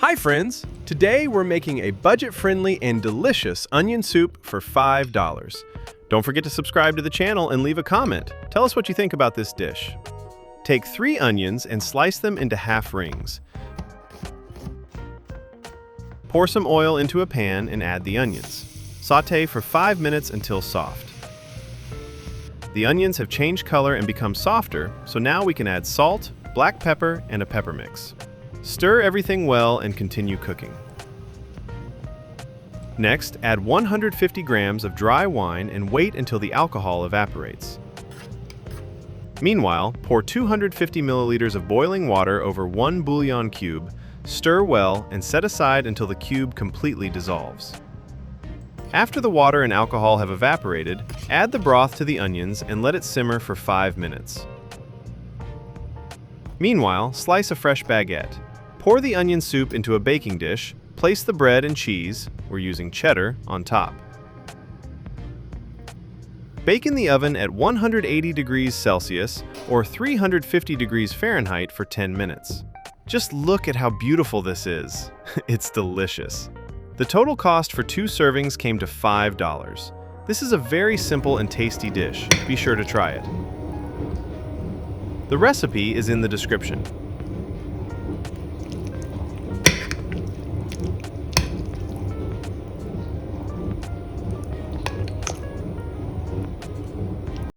Hi friends! Today we're making a budget-friendly and delicious onion soup for $5. Don't forget to subscribe to the channel and leave a comment. Tell us what you think about this dish. Take 3 onions and slice them into half rings. Pour some oil into a pan and add the onions. Sauté for 5 minutes until soft. The onions have changed color and become softer, so now we can add salt, black pepper, and a pepper mix. Stir everything well and continue cooking. Next, add 150 grams of dry wine and wait until the alcohol evaporates. Meanwhile, pour 250 milliliters of boiling water over 1 bouillon cube, stir well, and set aside until the cube completely dissolves. After the water and alcohol have evaporated, add the broth to the onions and let it simmer for 5 minutes. Meanwhile, slice a fresh baguette. Pour the onion soup into a baking dish, place the bread and cheese, we're using cheddar, on top. Bake in the oven at 180 degrees Celsius or 350 degrees Fahrenheit for 10 minutes. Just look at how beautiful this is. It's delicious. The total cost for 2 servings came to $5. This is a very simple and tasty dish. Be sure to try it. The recipe is in the description.